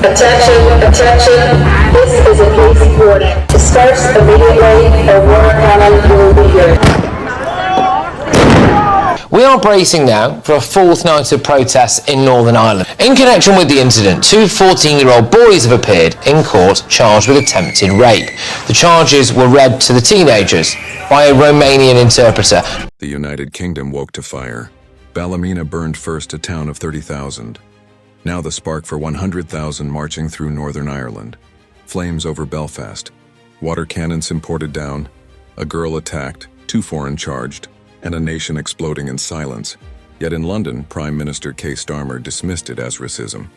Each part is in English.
Attention, attention, this is a brief warning. Disperse immediately or water cannon will be here. We are bracing now for a fourth night of protests in Northern Ireland. In connection with the incident, two 14-year-old boys have appeared in court charged with attempted rape. The charges were read to the teenagers by a Romanian interpreter. The United Kingdom woke to fire. Ballymena burned first, a town of 30,000. Now the spark for 100,000 marching through Northern Ireland. Flames over Belfast. Water cannons imported down. A girl attacked, two foreign charged, and a nation exploding in silence. Yet in London, Prime Minister Keir Starmer dismissed it as racism.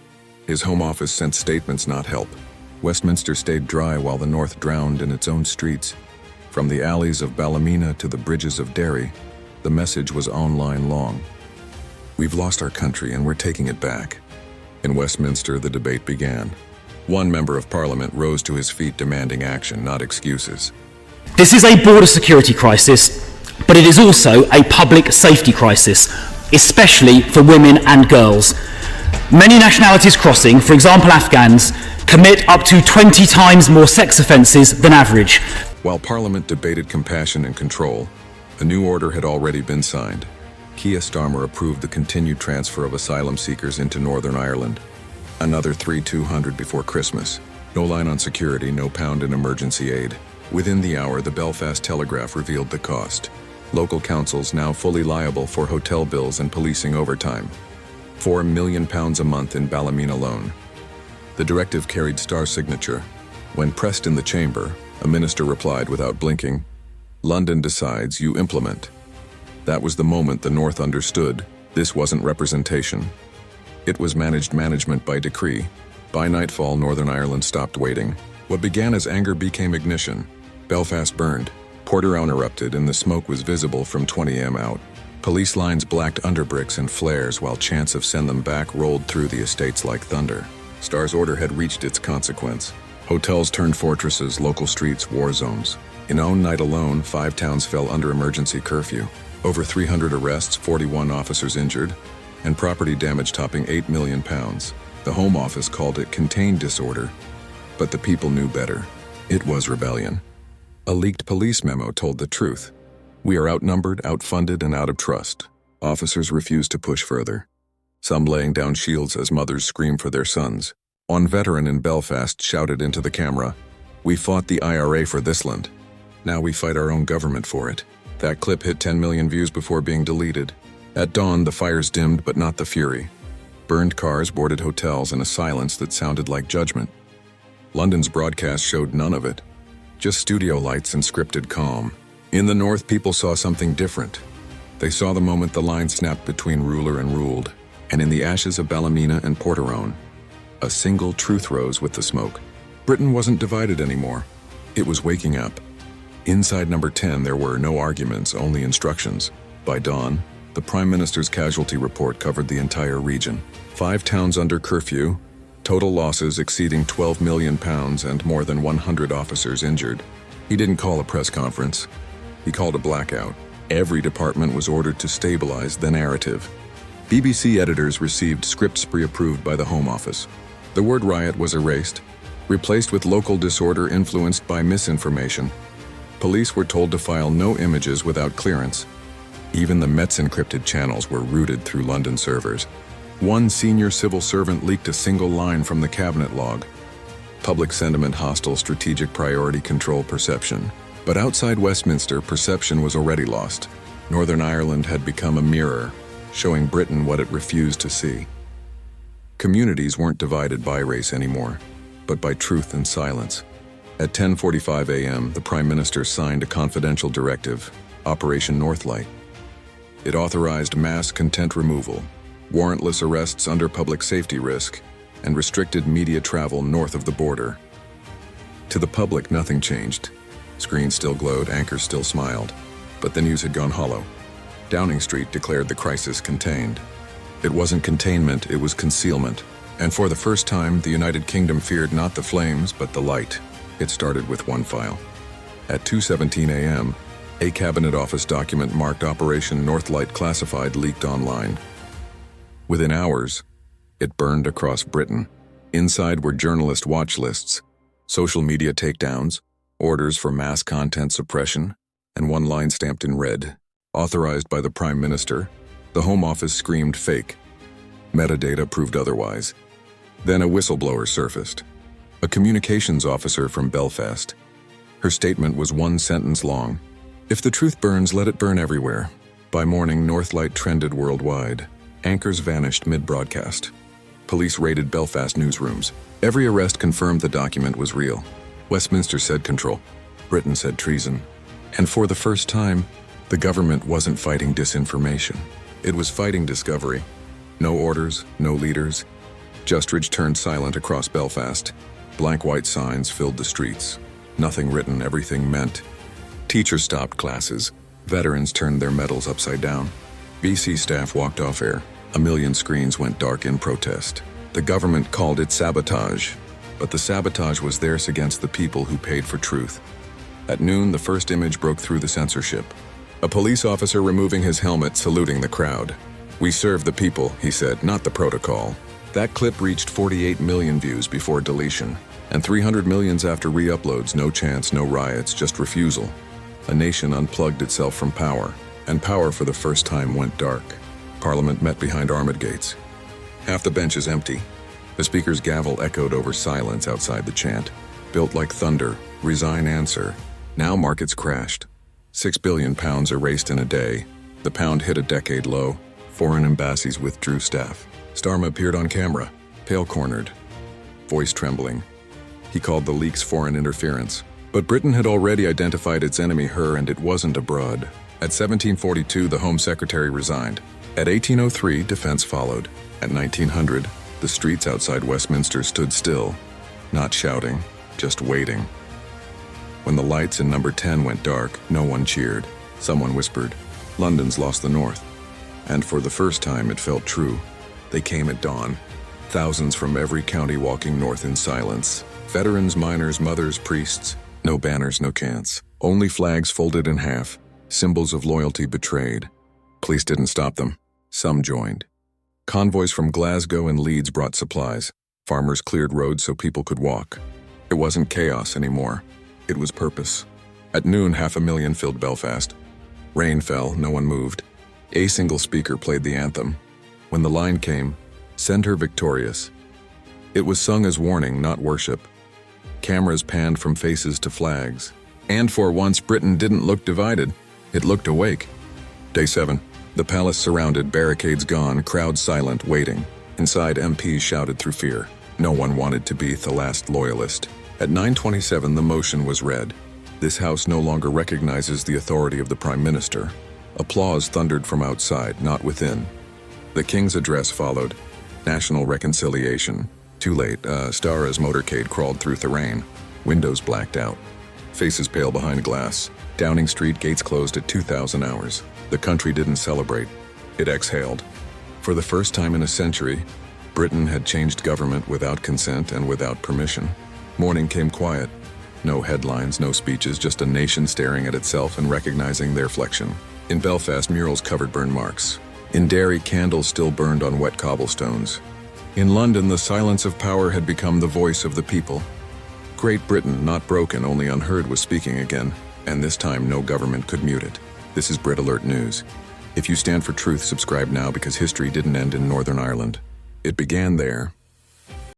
His Home Office sent statements not help. Westminster stayed dry while the North drowned in its own streets. From the alleys of Ballymena to the bridges of Derry, the message was online long. We've lost our country and we're taking it back. In Westminster, the debate began. One member of Parliament rose to his feet demanding action, not excuses. This is a border security crisis, but it is also a public safety crisis, especially for women and girls. Many nationalities crossing, for example Afghans, commit up to 20 times more sex offences than average. While Parliament debated compassion and control, a new order had already been signed. Keir Starmer approved the continued transfer of asylum seekers into Northern Ireland. Another 3,200 before Christmas. No line on security, no pound in emergency aid. Within the hour, the Belfast Telegraph revealed the cost. Local councils now fully liable for hotel bills and policing overtime. £4 million a month in Ballymena alone. The directive carried Starr's signature. When pressed in the chamber, a minister replied without blinking, "London decides, you implement." That was the moment the North understood this wasn't representation. It was management by decree. By nightfall, Northern Ireland stopped waiting. What began as anger became ignition. Belfast burned. Portadown erupted and the smoke was visible from 20 m out. Police lines blacked underbricks and flares while chants of "send them back" rolled through the estates like thunder. Starr's order had reached its consequence. Hotels turned fortresses, local streets war zones. In own night alone, 5 towns fell under emergency curfew. Over 300 arrests, 41 officers injured, and property damage topping £8 million. The Home Office called it contained disorder, but the people knew better. It was rebellion. A leaked police memo told the truth. We are outnumbered, outfunded, and out of trust. Officers refused to push further. Some laying down shields as mothers screamed for their sons. One veteran in Belfast shouted into the camera, "We fought the IRA for this land. Now we fight our own government for it." That clip hit 10 million views before being deleted. At dawn, the fires dimmed, but not the fury. Burned cars, boarded hotels, and a silence that sounded like judgment. London's broadcast showed none of it. Just studio lights and scripted calm. In the North, people saw something different. They saw the moment the line snapped between ruler and ruled. And in the ashes of Ballymena and Portadown, a single truth rose with the smoke. Britain wasn't divided anymore. It was waking up. Inside number 10, there were no arguments, only instructions. By dawn, the Prime Minister's casualty report covered the entire region. 5 towns under curfew, total losses exceeding £12 million and more than 100 officers injured. He didn't call a press conference. He called a blackout. Every department was ordered to stabilize the narrative. BBC editors received scripts pre-approved by the Home Office. The word riot was erased, replaced with local disorder influenced by misinformation. Police were told to file no images without clearance. Even the Met's encrypted channels were routed through London servers. One senior civil servant leaked a single line from the cabinet log. Public sentiment hostile, strategic priority control perception. But outside Westminster, perception was already lost. Northern Ireland had become a mirror, showing Britain what it refused to see. Communities weren't divided by race anymore, but by truth and silence. At 10:45 a.m., the Prime Minister signed a confidential directive, Operation Northlight. It authorized mass content removal, warrantless arrests under public safety risk, and restricted media travel north of the border. To the public, nothing changed. Screens still glowed, anchors still smiled, but the news had gone hollow. Downing Street declared the crisis contained. It wasn't containment, it was concealment. And for the first time, the United Kingdom feared not the flames, but the light. It started with one file. At 2:17 a.m., a Cabinet Office document marked Operation Northlight Classified leaked online. Within hours, it burned across Britain. Inside were journalist watch lists, social media takedowns, orders for mass content suppression, and one line stamped in red, authorized by the Prime Minister. The Home Office screamed fake. Metadata proved otherwise. Then a whistleblower surfaced. A communications officer from Belfast. Her statement was one sentence long. If the truth burns, let it burn everywhere. By morning, Northlight trended worldwide. Anchors vanished mid-broadcast. Police raided Belfast newsrooms. Every arrest confirmed the document was real. Westminster said control. Britain said treason. And for the first time, the government wasn't fighting disinformation. It was fighting discovery. No orders, no leaders. Justridge turned silent across Belfast. Blank white signs filled the streets. Nothing written, everything meant. Teachers stopped classes. Veterans turned their medals upside down. BC staff walked off air. A million screens went dark in protest. The government called it sabotage, but the sabotage was theirs against the people who paid for truth. At noon, the first image broke through the censorship. A police officer removing his helmet, saluting the crowd. "We serve the people," he said, "not the protocol." That clip reached 48 million views before deletion, and 300 millions after re-uploads. No chance, no riots, just refusal. A nation unplugged itself from power, and power for the first time went dark. Parliament met behind armed gates. Half the bench is empty. The speaker's gavel echoed over silence outside the chant. Built like thunder, resign answer. Now markets crashed. £6 billion erased in a day. The pound hit a decade low. Foreign embassies withdrew staff. Starmer appeared on camera, pale-cornered, voice trembling. He called the leaks foreign interference. But Britain had already identified its enemy, her, and it wasn't abroad. At 1742, the Home Secretary resigned. At 1803, defense followed. At 1900, the streets outside Westminster stood still, not shouting, just waiting. When the lights in number 10 went dark, no one cheered. Someone whispered, "London's lost the North." And for the first time, it felt true. They came at dawn. Thousands from every county walking north in silence. Veterans, miners, mothers, priests. No banners, no chants. Only flags folded in half. Symbols of loyalty betrayed. Police didn't stop them. Some joined. Convoys from Glasgow and Leeds brought supplies. Farmers cleared roads so people could walk. It wasn't chaos anymore. It was purpose. At noon, 500,000 filled Belfast. Rain fell, no one moved. A single speaker played the anthem. When the line came, "Send her victorious." It was sung as warning, not worship. Cameras panned from faces to flags. And for once, Britain didn't look divided. It looked awake. Day 7. The palace surrounded, barricades gone, crowd silent, waiting. Inside, MPs shouted through fear. No one wanted to be the last loyalist. At 9:27, the motion was read. This house no longer recognizes the authority of the Prime Minister. Applause thundered from outside, not within. The King's address followed. National reconciliation. Too late. Stara's motorcade crawled through the rain. Windows blacked out. Faces pale behind glass. Downing Street gates closed at 2000 hours. The country didn't celebrate. It exhaled. For the first time in a century, Britain had changed government without consent and without permission. Morning came quiet. No headlines, no speeches, just a nation staring at itself and recognizing their reflection. In Belfast, murals covered burn marks. In Derry, candles still burned on wet cobblestones. In London, the silence of power had become the voice of the people. Great Britain, not broken, only unheard, was speaking again, and this time no government could mute it. This is Brit Alert News. If you stand for truth, subscribe now, because history didn't end in Northern Ireland. It began there,